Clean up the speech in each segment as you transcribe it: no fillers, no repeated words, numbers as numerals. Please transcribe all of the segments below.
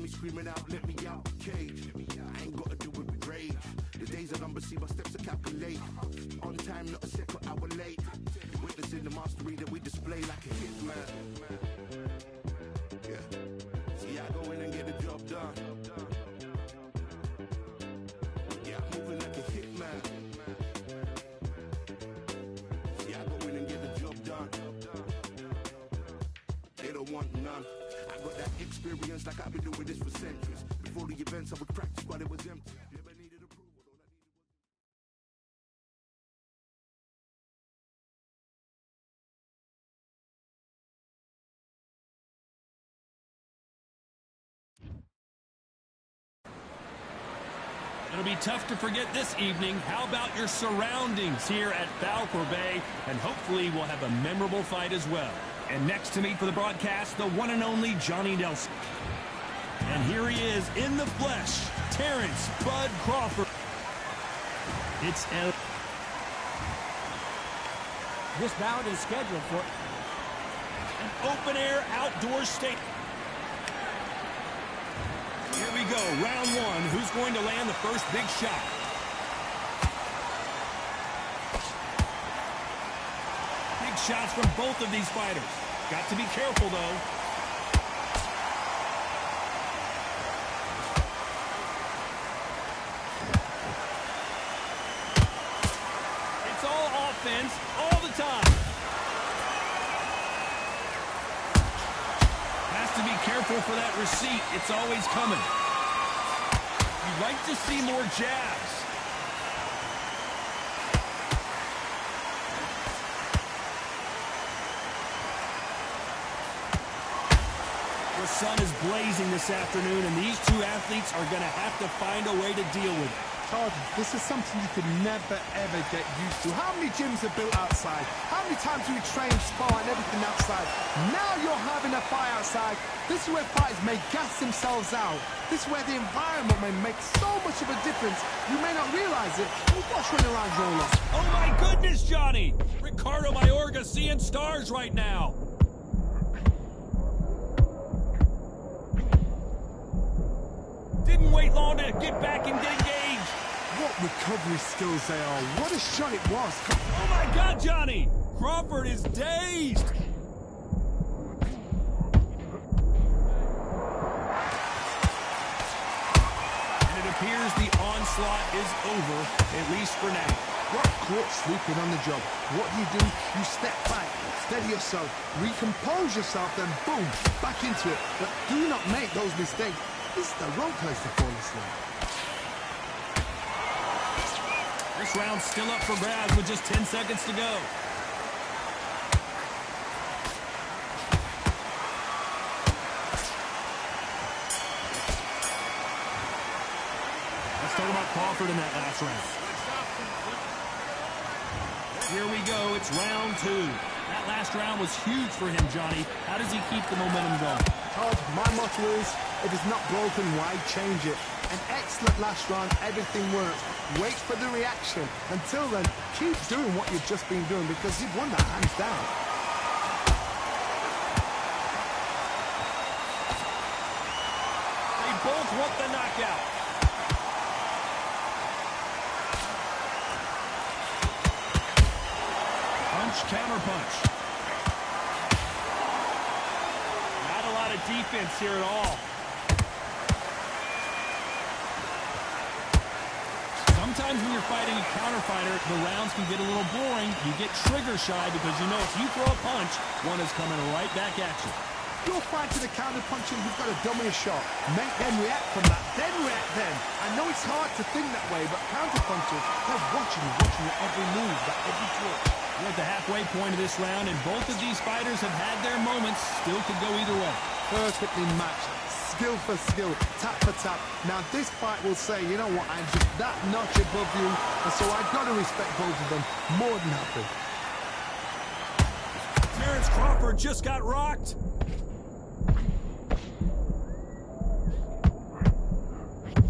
me screaming out, let me out the cage. I ain't gotta do it with rage. The days are numbered, see my steps are calculate. On time, not a second hour late. Witnessing the mastery that we display like a hitman. Yeah. See, I go in and get the job done. Yeah, I'm moving like a hitman. See, I go in and get the job done. They don't want none. I got that experience like I've been doing this for centuries. Before the events I would practice while it was empty. Never needed approval. It'll be tough to forget this evening. How about your surroundings here at Falcor Bay? And hopefully we'll have a memorable fight as well. And next to me for the broadcast, the one and only Johnny Nelson. And here he is in the flesh, Terrence Bud Crawford. It's This bout is scheduled for an open-air outdoor stadium. Here we go, round one. Who's going to land the first big shot? Big shots from both of these fighters. Got to be careful, though. It's all offense, all the time. Has to be careful for that receipt. It's always coming. You'd like to see more jabs. The sun is blazing this afternoon, and these two athletes are going to have to find a way to deal with it. This is something you could never, ever get used to. How many gyms are built outside? How many times do we train, spar, and everything outside? Now you're having a fight outside. This is where fighters may gas themselves out. This is where the environment may make so much of a difference. You may not realize it. What's running around your life? Oh my goodness, Johnny! Ricardo Mayorga seeing stars right now. Didn't wait long to get back and get engaged. What recovery skills they are. What a shot it was. Oh my God, Johnny! Crawford is dazed. And it appears the onslaught is over, at least for now. Got caught sleeping on the job. What do? You step back, steady yourself, recompose yourself, then boom, back into it. But do not make those mistakes. This is the wrong place to fall asleep. This round's still up for grabs with just 10 seconds to go. Let's talk about Crawford in that last round. Here we go. It's round two. That last round was huge for him, Johnny. How does he keep the momentum going? Todd, my motto is, if it's not broken, why change it? An excellent last round, everything works. Wait for the reaction. Until then, keep doing what you've just been doing because you've won that hands down. They both want the knockout. Punch, counter punch. Not a lot of defense here at all. Sometimes when you're fighting a counter fighter, the rounds can get a little boring. You get trigger shy because you know if you throw a punch, one is coming right back at you. You're fighting the counter punching, you've got to dummy a shot. Make them react from that, then react then. I know it's hard to think that way, but counter punchers, they're watching your every move, that every twitch. We're at the halfway point of this round, and both of these fighters have had their moments. Still could go either way. Perfectly matched. Skill for skill, tap for tap. Now this fight will say, you know what, I'm just that notch above you, and so I've got to respect both of them more than happy. Terrence Crawford just got rocked.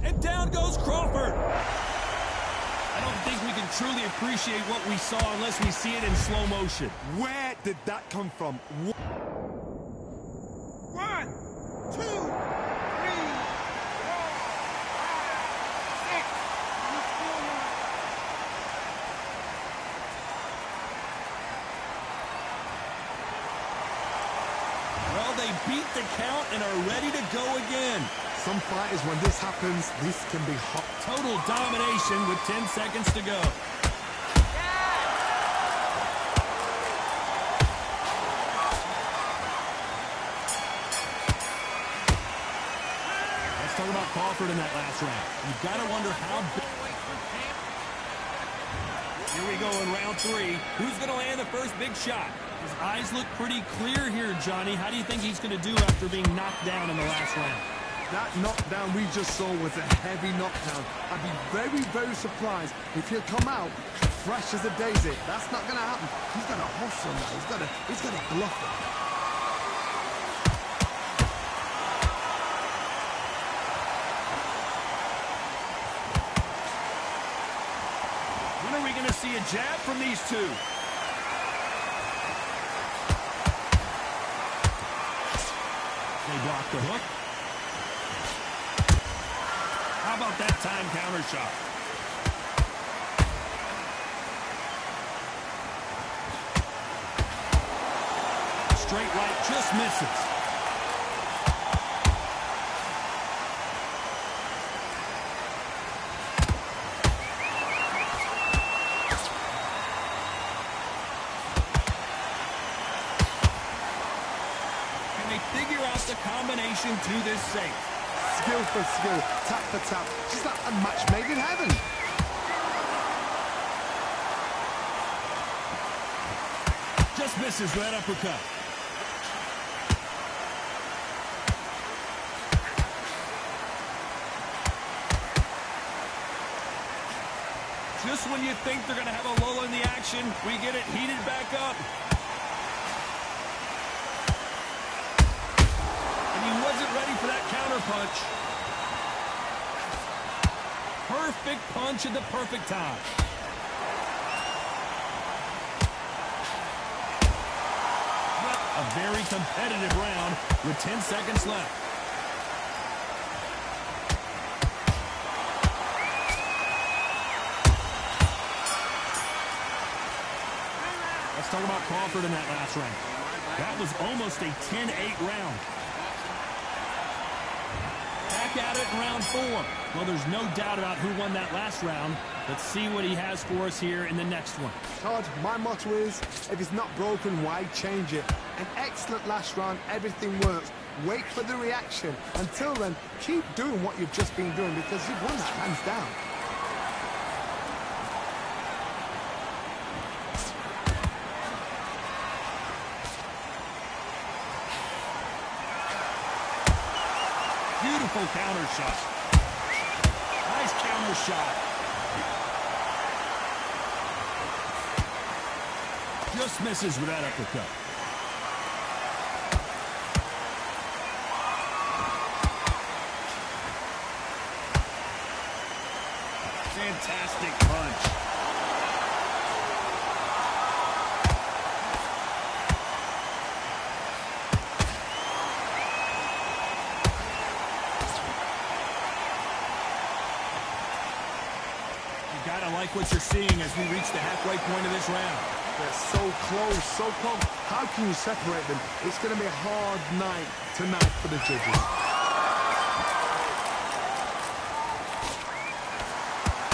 And down goes Crawford. I don't think we can truly appreciate what we saw unless we see it in slow motion. Where did that come from? 1, 2, 3. ready to go again. Some fighters, when this happens, this can be hot. Total domination with 10 seconds to go. Let's talk about Crawford in that last round. You've got to wonder how big. Here we go in round 3. Who's going to land the first big shot? His eyes look pretty clear here, Johnny. How do you think he's going to do after being knocked down in the last round? That knockdown we just saw was a heavy knockdown. I'd be very, very surprised if he'll come out fresh as a daisy. That's not going to happen. He's got to hustle now. He's got to bluff it. When are we going to see a jab from these two? They block the hook. How about that time counter shot? Straight right just misses. Can they figure out the combination to this safe? Skill for skill, tap for tap, just like a match made in heaven. Just misses with that uppercut. Just when you think they're going to have a lull in the action, we get it heated back up. And he wasn't ready for that counter punch. Perfect punch at the perfect time. A very competitive round with 10 seconds left. Let's talk about Crawford in that last round. That was almost a 10-8 round. Back at it in round 4. Well, there's no doubt about who won that last round. Let's see what he has for us here in the next one. Todd, my motto is, if it's not broken, why change it? An excellent last round, everything works. Wait for the reaction. Until then, keep doing what you've just been doing because you've won that hands down. Beautiful counter shot. Nice counter shot. Just misses with that uppercut. Fantastic punch. You gotta like what you're seeing as we reach the halfway point of this round. They're so close, so close. How can you separate them? It's going to be a hard night tonight for the judges.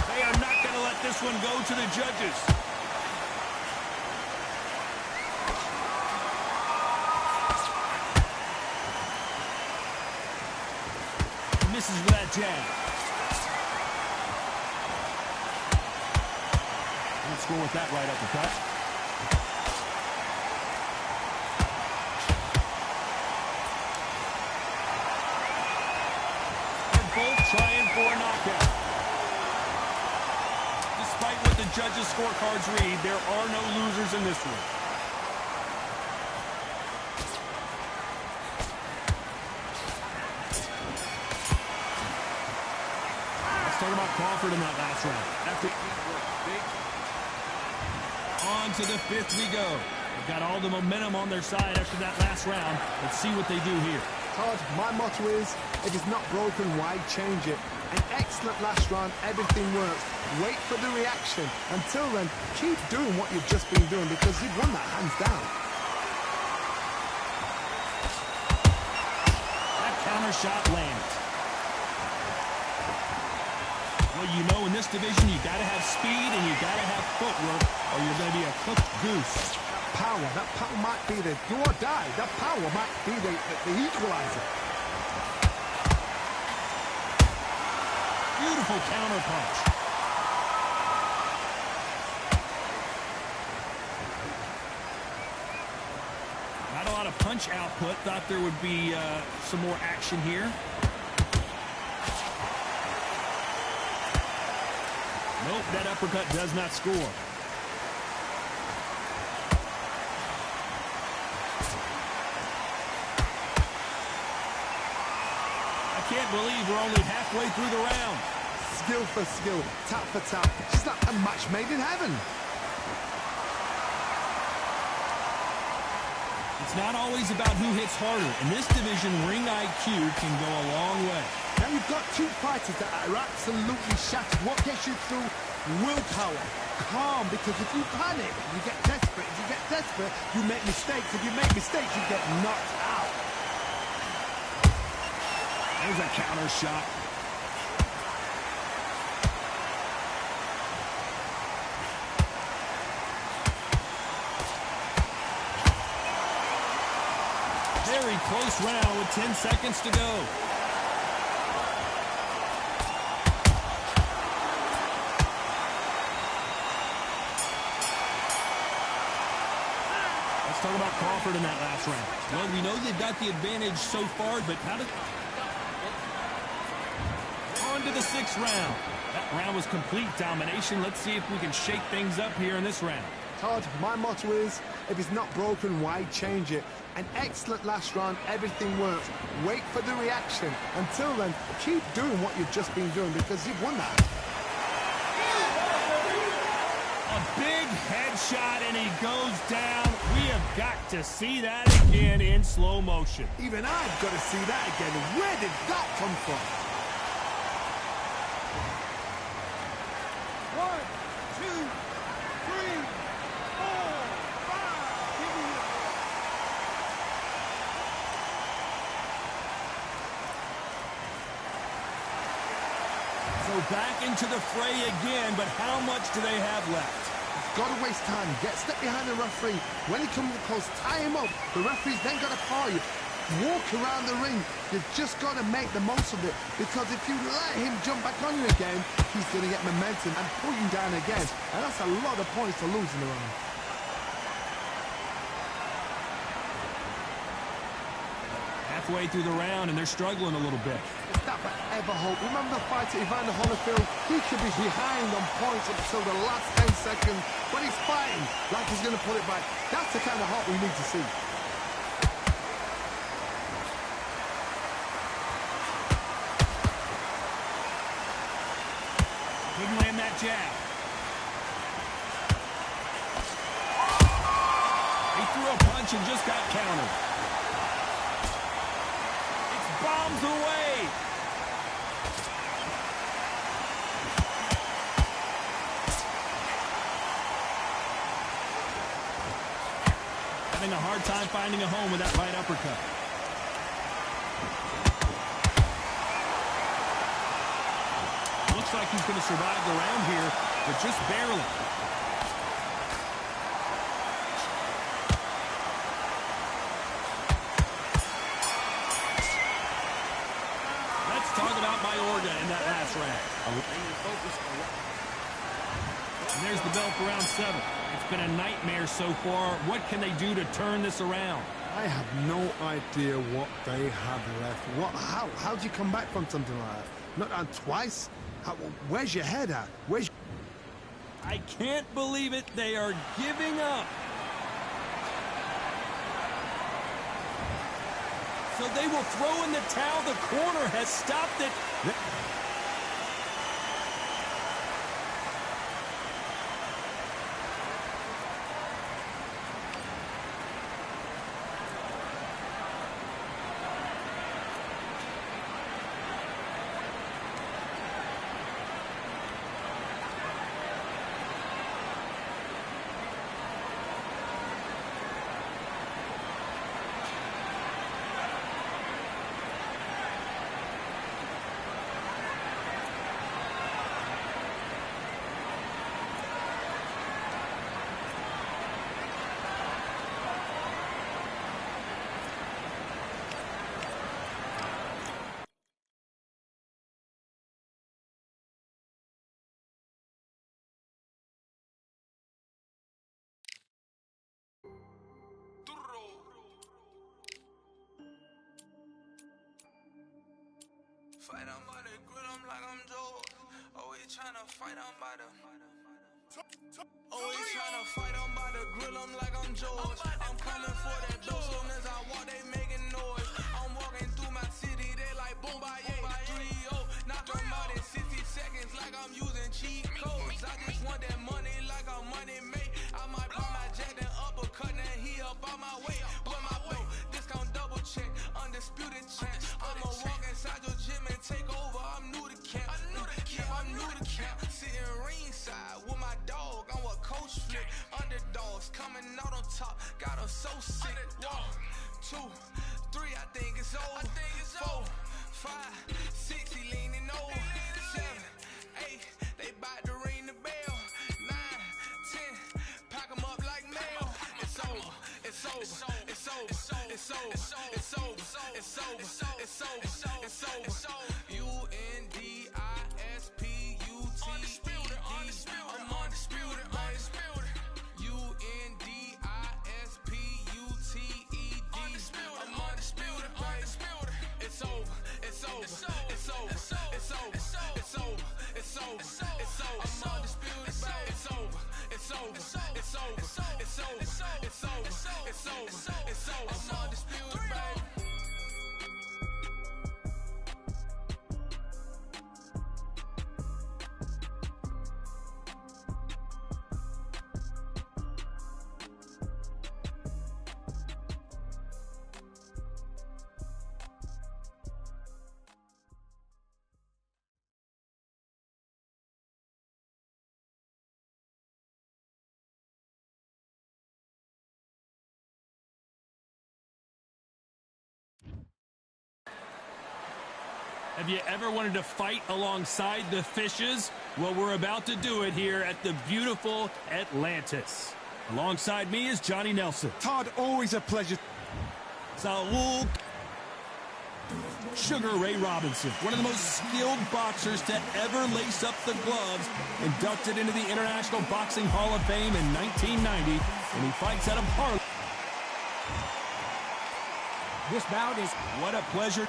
They are not going to let this one go to the judges. Misses with that jab. Let's go with that right uppercut. They're both trying for a knockout. Despite what the judges' scorecards read, there are no losers in this one. Let's talk about Crawford in that last round. On to the 5th we go. They've got all the momentum on their side after that last round. Let's see what they do here. Todd, my motto is, if it's not broken, why change it? An excellent last round, everything works. Wait for the reaction. Until then, keep doing what you've just been doing because you've won that hands down. That counter shot lands. Well, you know, in this division, you got to have speed and you got to have footwork, or you're going to be a cooked goose. That power might be the do or die. That power might be the equalizer. Beautiful counter punch. Not a lot of punch output. Thought there would be some more action here. Nope, that uppercut does not score. I can't believe we're only halfway through the round. Skill for skill, tap for tap. Just like a match made in heaven. It's not always about who hits harder. In this division, ring IQ can go a long way. Now you've got two fighters that are absolutely shattered. What gets you through? Willpower. Calm, because if you panic, you get desperate. If you get desperate, you make mistakes. If you make mistakes, you get knocked out. There's a counter shot. Very close round with 10 seconds to go. Let's talk about Crawford in that last round. Well, we know they've got the advantage so far, but how did... On to the 6th round. That round was complete domination. Let's see if we can shake things up here in this round. Todd, my motto is, if it's not broken, why change it? An excellent last round, everything works. Wait for the reaction. Until then, keep doing what you've just been doing because you've won that. A big headshot and he goes down. We have got to see that again in slow motion. Even I've got to see that again. Where did that come from? 1, 2, 3, 4, 5. So back into the fray again, but how much do they have left? Got to waste time. Get step behind the referee. When he comes close, tie him up. The referee's then got to call you. Walk around the ring. You've just got to make the most of it. Because if you let him jump back on you again, he's going to get momentum and pull you down again. And that's a lot of points to lose in the round. Halfway through the round, and they're struggling a little bit. If that but ever hope. Remember the fight at Evander Holyfield? He could be behind on points until the last 10 seconds, but he's fighting like he's going to put it back. That's the kind of hope we need to see. Couldn't land that jab. He threw a punch and just got countered. Bombs away. Having a hard time finding a home with that right uppercut. Looks like he's going to survive the round here, but just barely. Talk about Mayorga in that last round. And there's the bell for round 7. It's been a nightmare so far. What can they do to turn this around? I have no idea what they have left. How do you come back from something like that? Not on twice? Where's your head at? I can't believe it. They are giving up. So they will throw in the towel. The corner has stopped it. Fight on by the grill, I'm like I'm Joe. Always tryna fight on by the. Always tryna fight on by the grill, I'm like I'm George. I'm coming for that dough, soon as I walk, they making noise. I'm walking through my city, they like boom, by 3-0. Knock them out in 60 seconds, like I'm using cheat codes. I just want that money, like I'm money made. I might buy my jet and uppercut, and he up on my way. With my boat, discount double check, undisputed champ. I'ma walk inside your gym and take over. I'm new to camp, yeah, I'm new to camp. Sitting ringside with my dog, I'm what coach flick. Underdogs coming out on top, got them so sick. 1, 2, 3, I think it's over. 4, 5, 6, he leaning over. 7, 8, they bout to ring the bell. 9, 10, pack them up like mail. It's over, it's over, it's over, it's over, it's over, it's over, it's over, it's over. Undisputed, I'm undisputed, undisputed. Undisputed, I'm undisputed, undisputed. It's over, it's over, it's over, it's over, it's over, it's over, it's over. I'm undisputed, baby. It's over, it's over, it's over, it's over, it's over, it's over, it's over. I'm undisputed, baby. Have you ever wanted to fight alongside the fishes? Well, we're about to do it here at the beautiful Atlantis. Alongside me is Johnny Nelson. Todd, always a pleasure. Saul Sugar Ray Robinson, one of the most skilled boxers to ever lace up the gloves, inducted into the International Boxing Hall of Fame in 1990, and he fights out of Harlem. This bout is... What a pleasure.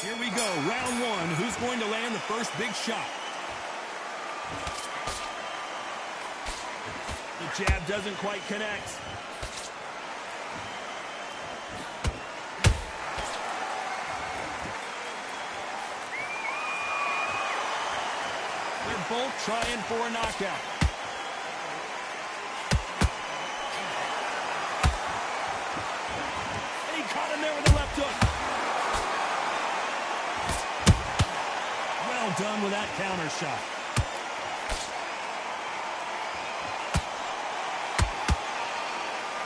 Here we go, round one. Who's going to land the first big shot? The jab doesn't quite connect. They're both trying for a knockout. And he caught him there with a left hook. Well done with that counter shot.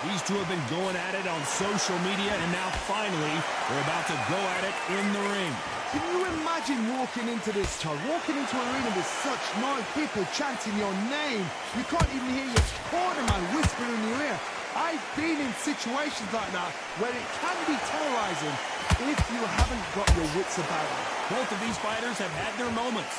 These two have been going at it on social media, and now finally they're about to go at it in the ring. Can you imagine walking into this, Todd? Walking into an arena with such noise, people chanting your name. You can't even hear your corner man whispering in your ear. I've been in situations like that where it can be terrorizing if you haven't got your wits about you. Both of these fighters have had their moments.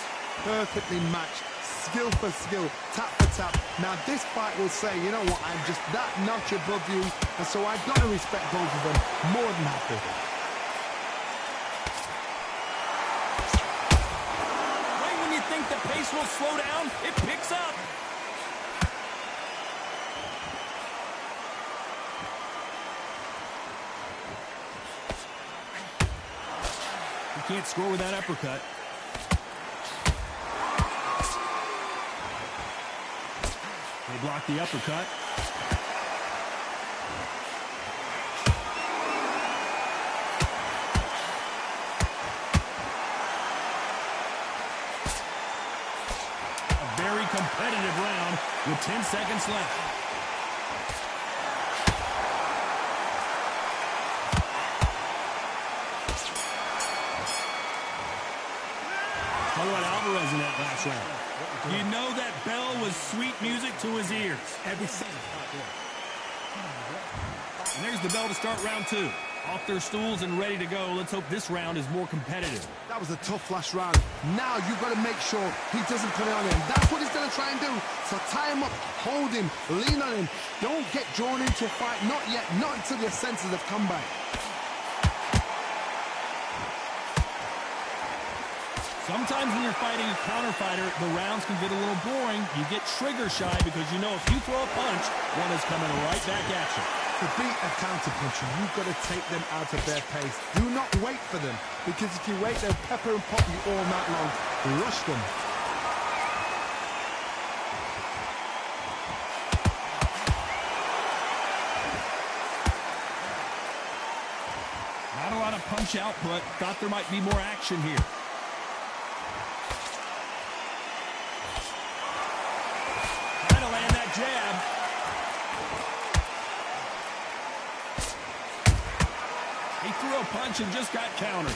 Perfectly matched, skill for skill, tap for tap. Now this fight will say, you know what, I'm just that notch above you, and so I've got to respect both of them more than happy. Right when you think the pace will slow down, it picks up. You can't score with that uppercut. They block the uppercut. A very competitive round with 10 seconds left. Talk about Alvarez in that last round. You know that bell was sweet music to his ears. Every single And there's the bell to start round two. Off their stools and ready to go. Let's hope this round is more competitive. That was a tough last round. Now you've got to make sure he doesn't put it on him. That's what he's going to try and do. So tie him up, hold him, lean on him. Don't get drawn into a fight. Not yet. Not until your senses have come back. Sometimes when you're fighting a counter fighter, the rounds can get a little boring. You get trigger shy because you know if you throw a punch, one is coming right back at you. To beat a counter puncher, you've got to take them out of their pace. Do not wait for them, because if you wait, they'll pepper and pop you all night long. Rush them. Not a lot of punch output. Thought there might be more action here. Trying to land that jab. He threw a punch and just got countered.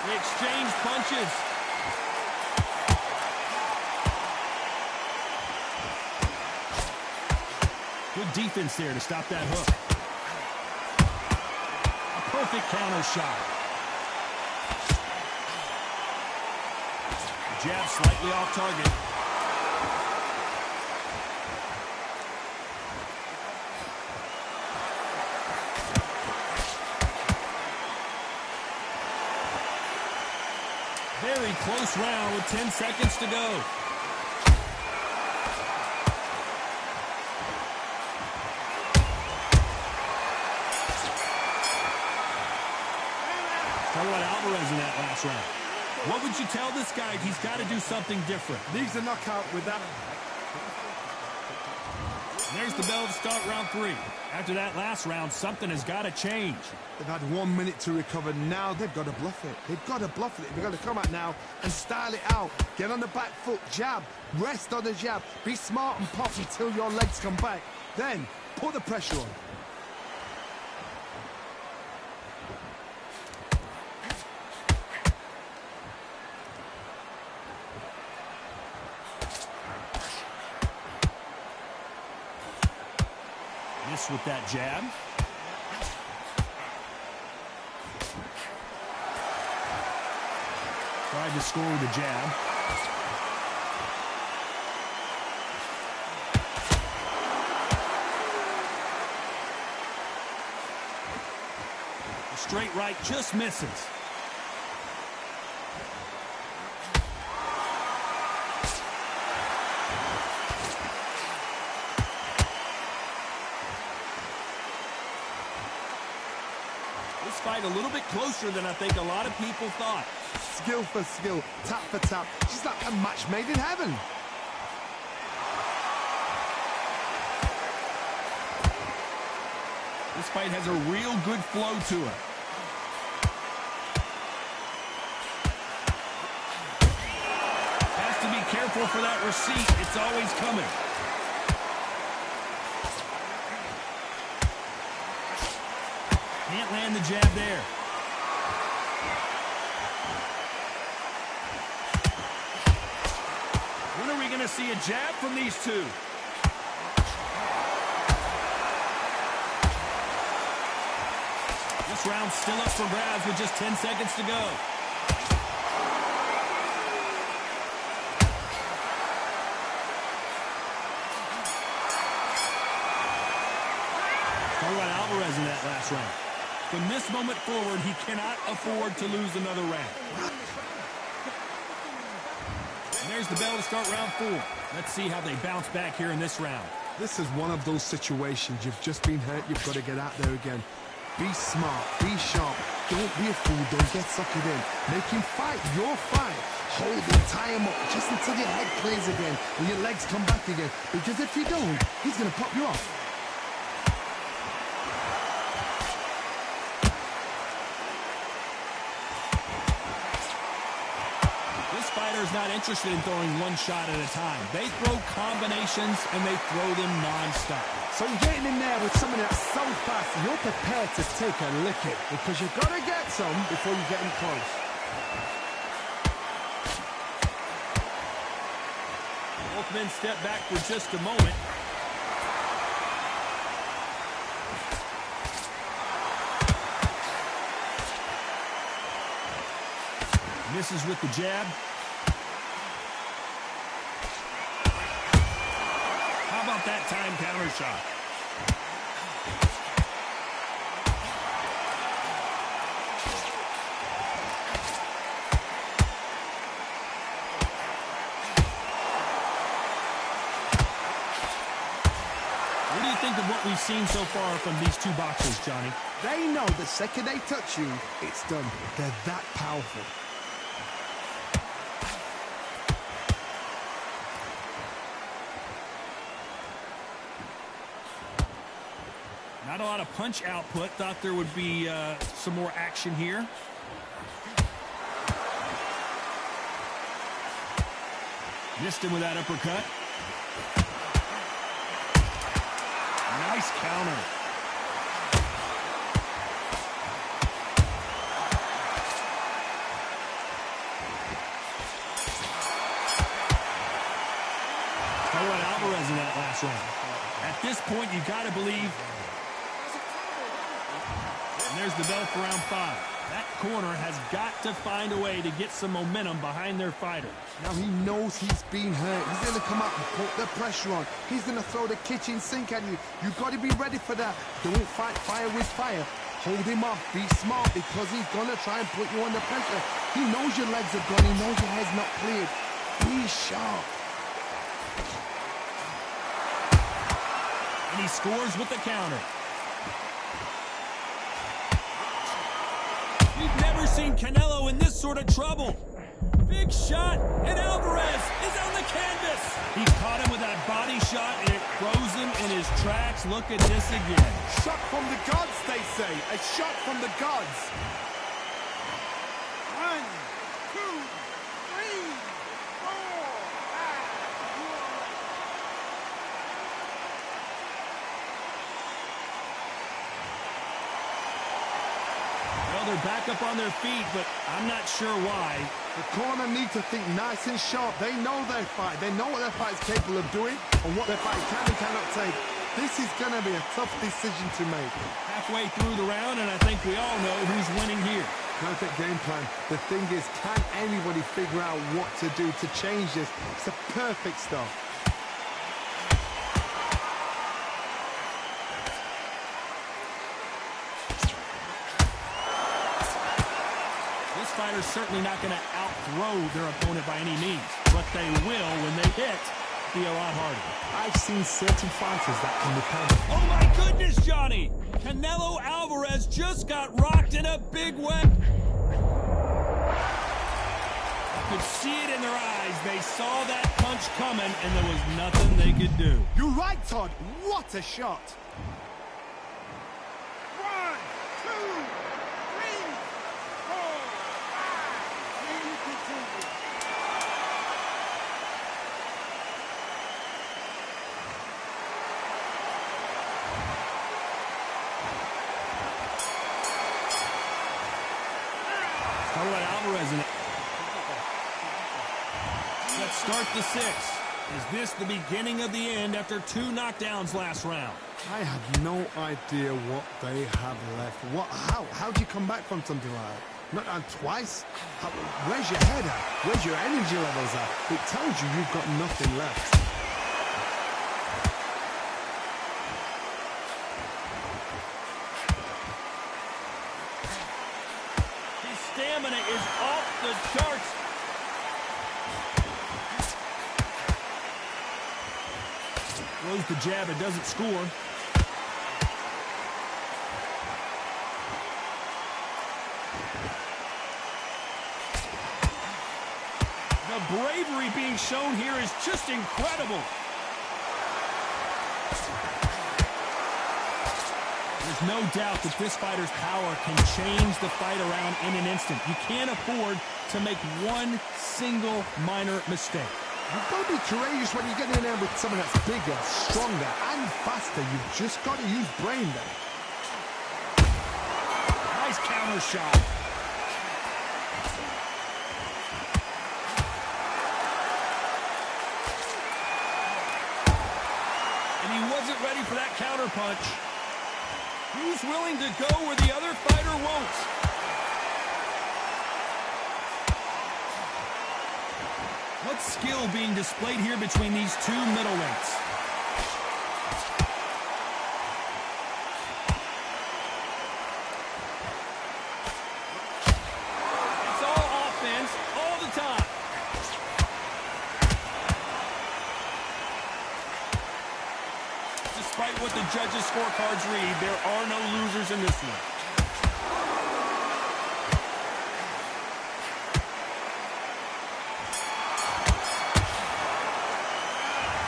They exchanged punches. Good defense there to stop that hook. A perfect counter shot. Jab slightly off target. Very close round with 10 seconds to go. Talk about Alvarez in that last round. What would you tell this guy? He's got to do something different. Needs a knockout with that. And there's the bell to start round 3. After that last round, something has got to change. They've had 1 minute to recover. Now they've got to bluff it. They've got to bluff it. They've got to come out now and style it out. Get on the back foot, jab, rest on the jab. Be smart and pop until your legs come back. Then put the pressure on. Miss with that jab. Tried to score with a jab. The straight right just misses. This fight a little bit closer than I think a lot of people thought. Skill for skill, tap for tap. Just like a match made in heaven. This fight has a real good flow to it. Has to be careful for that receipt. It's always coming. Can't land the jab there. When are we going to see a jab from these two? This round's still up for grabs with just 10 seconds to go. Talk about Alvarez in that last round. From this moment forward, he cannot afford to lose another round. And there's the bell to start round 4. Let's see how they bounce back here in this round. This is one of those situations. You've just been hurt. You've got to get out there again. Be smart. Be sharp. Don't be a fool. Don't get suckered in. Make him fight your fight. Hold him, tie him up just until your head clears again and your legs come back again. Because if you don't, he's going to pop you off. Fighter's not interested in throwing one shot at a time. They throw combinations and they throw them non-stop. So you're getting in there with something that's so fast, you're prepared to take a licking because you've got to get some before you get in close. Both men step back for just a moment. Misses with the jab. about that time counter shot? What do you think of what we've seen so far from these two boxers, Johnny? They know the second they touch you, it's done. They're that powerful. Not a lot of punch output. Thought there would be some more action here. Missed him with that uppercut. Nice counter. Alvarez in that last round. At this point, you got to believe. And there's the bell for round 5. That corner has got to find a way to get some momentum behind their fighter. Now he knows he's been hurt. He's going to come out and put the pressure on. He's going to throw the kitchen sink at you. You've got to be ready for that. Don't fight fire with fire. Hold him off. Be smart because he's going to try and put you under pressure. He knows your legs are gone. He knows your head's not cleared. Be sharp. And he scores with the counter. We've never seen Canelo in this sort of trouble. Big shot, and Alvarez is on the canvas. He caught him with that body shot, and it froze him in his tracks. Look at this again. Shot from the gods, they say. A shot from the gods. 1, 2, 3, 4, 5. Well, they're back up on their feet, but I'm not sure why. The corner need to think nice and sharp. They know their fight. They know what their fight is capable of doing and what their fight can and cannot take. This is going to be a tough decision to make. Halfway through the round, and I think we all know who's winning here. Perfect game plan. The thing is, can anybody figure out what to do to change this? It's a perfect start. Fighter's certainly not going to outthrow their opponent by any means, but they will, when they hit, be a lot harder. I've seen certain fighters that can depend. Oh my goodness, Johnny! Canelo Alvarez just got rocked in a big way. You could see it in their eyes. They saw that punch coming, and there was nothing they could do. You're right, Todd. What a shot. 1, 2, 3, 4, 5. Talk about Alvarez in it. Let's start the 6th. Is this the beginning of the end after 2 knockdowns last round? I have no idea what they have left. How do you come back from something like that? Not on twice? Where's your head at? Where's your energy levels at? It tells you you've got nothing left. His stamina is off the charts. Throws the jab, it doesn't score. The bravery being shown here is just incredible. There's no doubt that this fighter's power can change the fight around in an instant. You can't afford to make one single minor mistake. You've got to be courageous when you get in there with someone that's bigger, stronger, and faster. You've just got to use brain there. Nice counter shot. And he wasn't ready for that counter punch. Who's willing to go where the other fighter won't? What skill being displayed here between these two middleweights? judges' scorecards read, there are no losers in this one.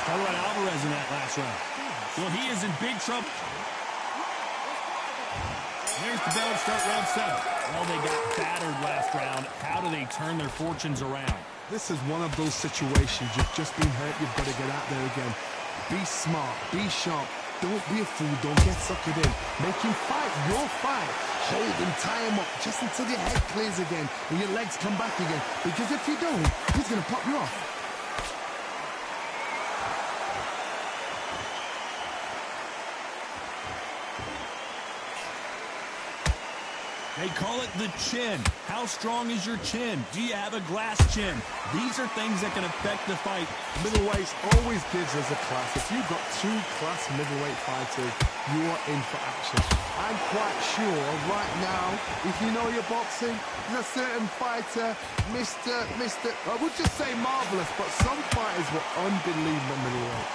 Talk about Alvarez in that last round. Well, he is in big trouble. There's the bell to start round 7. Well, they got battered last round. How do they turn their fortunes around? This is one of those situations. You've just been hurt. You've got to get out there again. Be smart. Be sharp. Don't be a fool. Don't get suckered in. Make him fight your fight. Hold him, tie him up just until your head clears again and your legs come back again. Because if you don't, he's going to pop you off. They call it the chin. How strong is your chin? Do you have a glass chin? These are things that can affect the fight. Middleweights always gives us a class. If you've got 2 class middleweight fighters, you are in for action. I'm quite sure right now, if you know your boxing, there's a certain fighter, I would just say marvelous, but some fighters were unbelievable middleweight.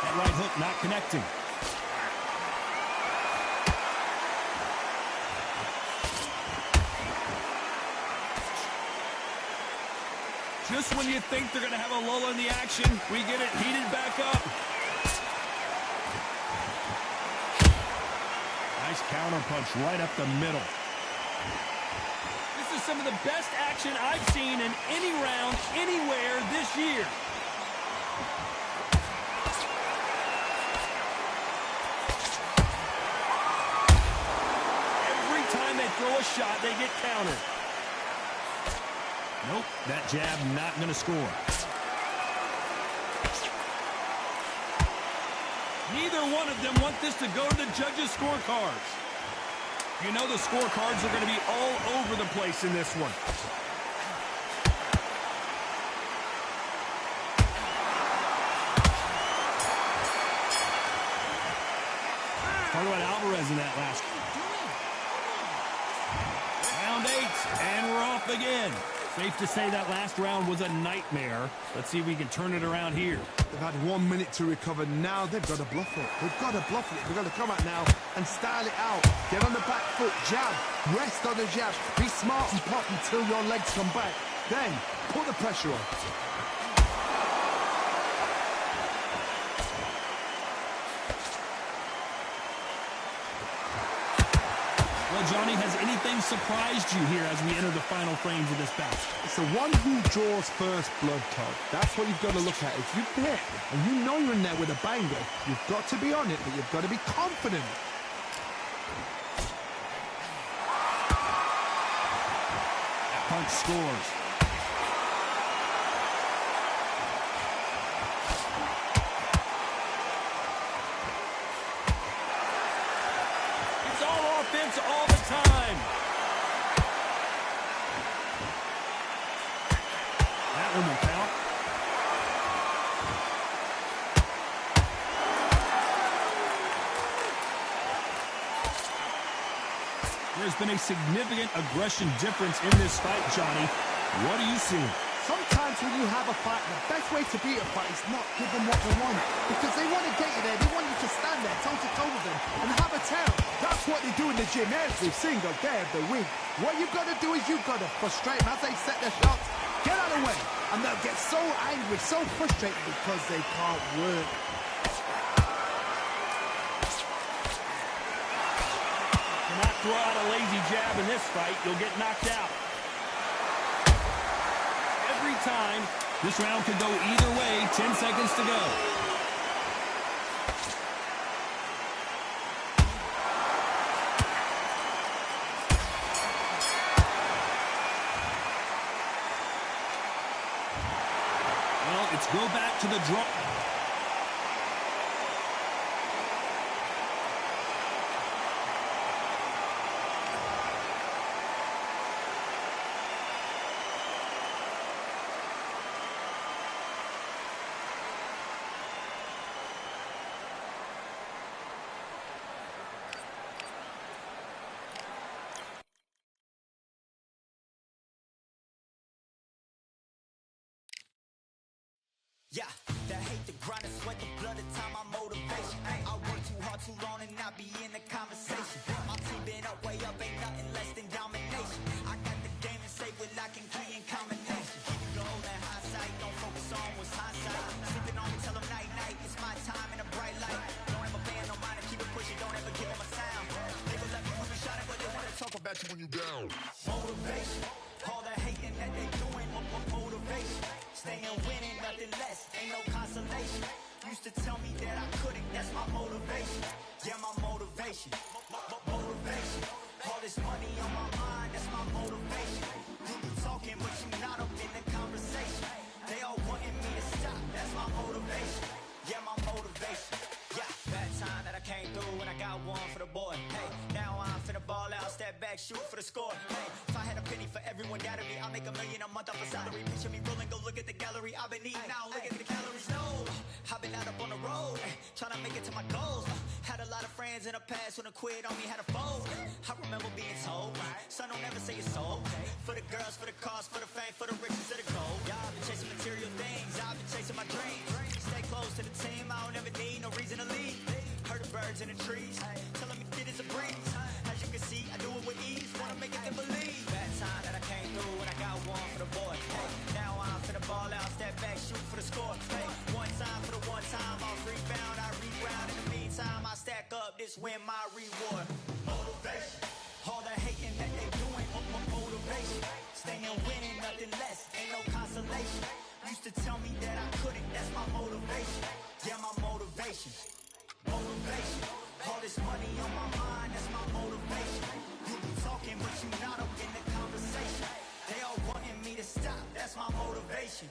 That right hook not connecting. Just when you think they're going to have a lull in the action, we get it heated back up. Nice counter punch right up the middle. This is some of the best action I've seen in any round, anywhere this year. Every time they throw a shot, they get countered. Nope, that jab not going to score. Neither one of them want this to go to the judges' scorecards. You know the scorecards are going to be all over the place in this one. Talk about Alvarez in that last round 8, and we're off again. Safe to say that last round was a nightmare. Let's see if we can turn it around here. They've had 1 minute to recover. Now they've got to bluff it. They've got to bluff it. They've got to come out now and style it out. Get on the back foot, jab, rest on the jab. Be smart and pop until your legs come back. Then put the pressure on. Well, Johnny, has anything surprised you here as we enter the final frames of this bout? It's the one who draws first blood, Todd. That's what you've got to look at. If you hit and you know you're in there with a banger, you've got to be on it, but you've got to be confident. That punch scores. It's all offense all the time. That one will count. There's been a significant aggression difference in this fight, Johnny. What are you seeing? Sometimes when you have a fight, the best way to beat a fight is not give them what they want. Because they want to get you there. They want you to stand there toe-to-toe with them and have a tell. That's what they do in the gym. Every single day of the week. What you've got to do is you've got to frustrate them as they set their shots. Get out of the way. And they'll get so angry, so frustrated because they can't work. Cannot throw out a lazy jab in this fight. You'll get knocked out. Every time, this round could go either way. 10 seconds to go. Well, it's go back to the draw. Yeah, the hate, the grind, the sweat, the blood, the time, my motivation. Ay, I work too hard, too long, and not be in the conversation. My team been up, way up, ain't nothing less than domination. I got the game and safe with lock and key and combination. Keep it gold and hindsight, don't focus on what's hindsight. Sleeping on me, tell them night, night, it's my time in a bright light. Don't ever band no mind and keep it pushing, don't ever give them a sound. They will let me move and shine it, but they wanna talk about you when you down. Motivation, all the hating that they doing, motivation. Staying winning, nothing less, ain't no consolation. Used to tell me that I couldn't, that's my motivation. Yeah, my motivation, motivation. All this money on my mind, that's my motivation. You be talking, but you not up in the conversation. They all wanting me to stop, that's my motivation. Yeah, my motivation. Yeah, bad time that I came through and I got one for the boy. Hey, now I'm finna ball out, step back, shoot for the score. Hey, if I had a penny for everyone doubting me, I'll make $1 million a month off a salary. Picture me rolling, go look at the gallery. I've been eating now, look at the calories. No, I've been out up on the road, trying to make it to my goals. Had a lot of friends in the past when I quit on me, had a fold. I remember being told, son, don't ever say it's sold. For the girls, for the cars, for the fame, for the riches, for the gold. Yeah, I've been chasing material things, I've been chasing my dreams. Stay close to the team, I don't ever need no reason to leave. Heard the birds in the trees, telling me it is a breeze. As you can see, I do it with ease, wanna make it to believe. Bad time that I came through and I got one for the boy. Hey, now I'm finna ball out, step back, shoot for the score. Hey, one time for the one time, I'll rebound, I reground. In the meantime, I stack up, this win my reward. Motivation, all the hating that they doing, motivation. Staying winning, nothing less, ain't no consolation. Used to tell me that I couldn't, that's my motivation. Yeah, my motivation, motivation. All this money on my mind, that's my motivation. You be talking, but you not up in the conversation. They all wanting me to stop, that's my motivation.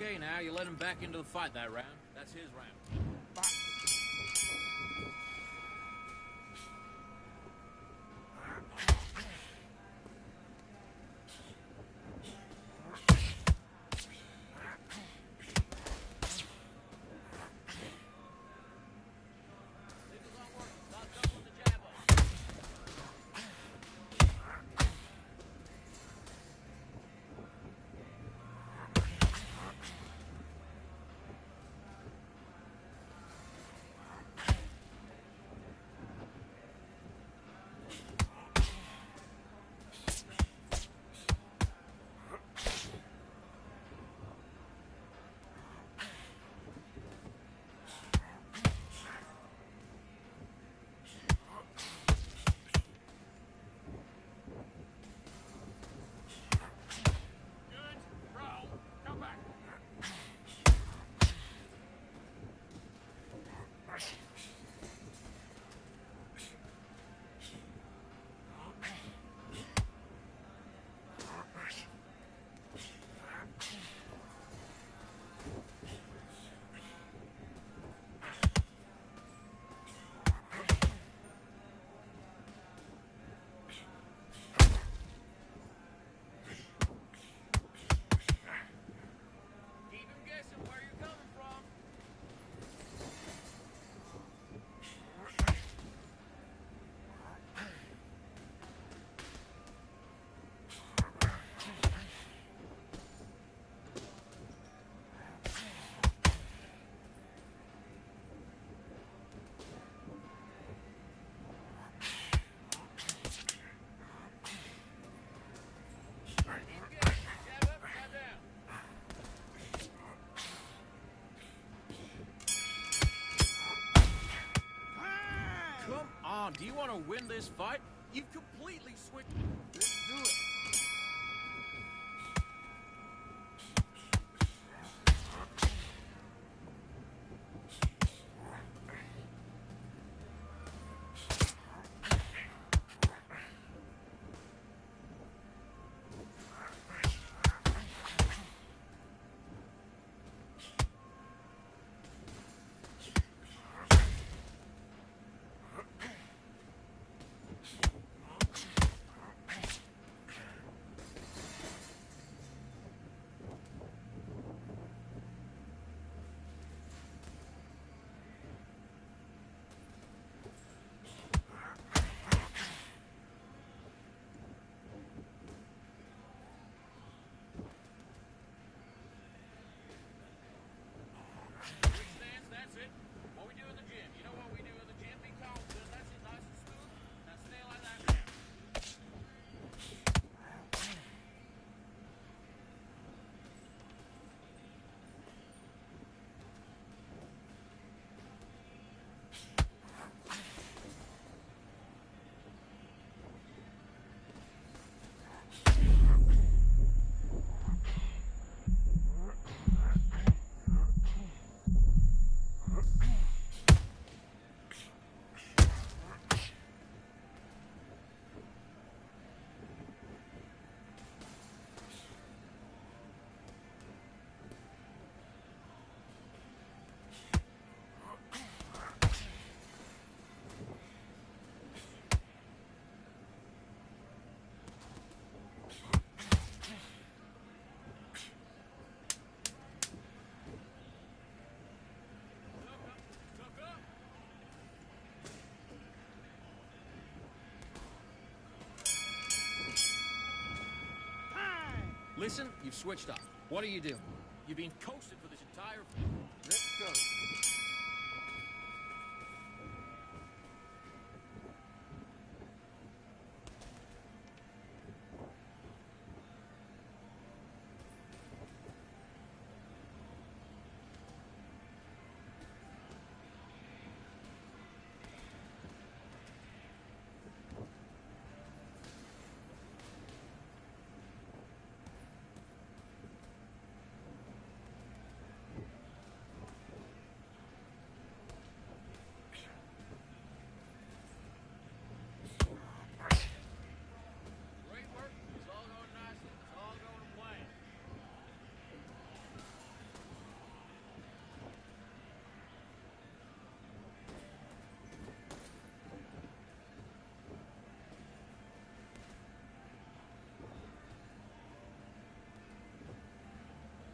Okay, now you let him back into the fight that round. That's his round. on, do you want to win this fight? You've completely switched. Let's do it. That's it. What we do in the gym. You know what we do in the gym? Be confident. That's it. Nice and smooth. Now stay like that now. Listen, you've switched up. What are you doing? You've been coasted for this entire... Let's go. Great work. It's all going nicely. It's all going to plan.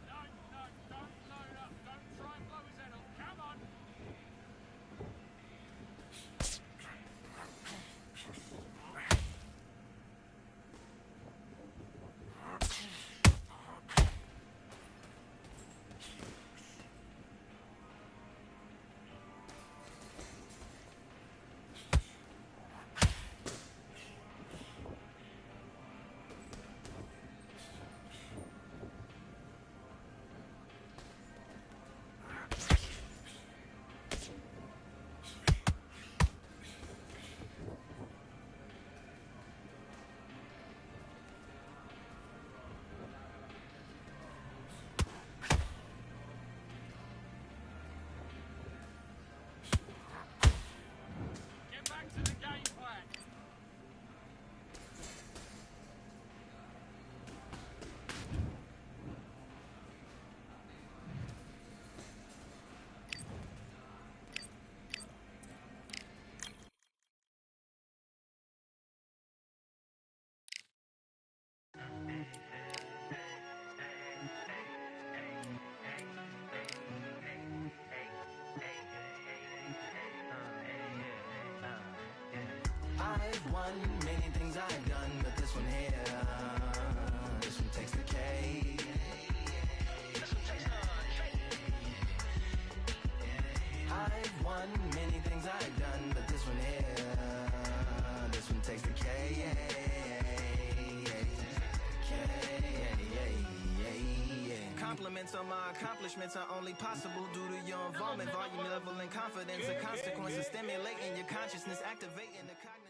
No, don't load up. Don't try and blow his head off. Come on. Get back to the game plan. I've won many things I've done, but this one here, this one takes the cake. I've won many things I've done, but this one here, this one takes the cake. Compliments Compliments on my accomplishments are only possible due to your involvement. Volume level and confidence, a consequence of stimulating your consciousness, activating the cognitive.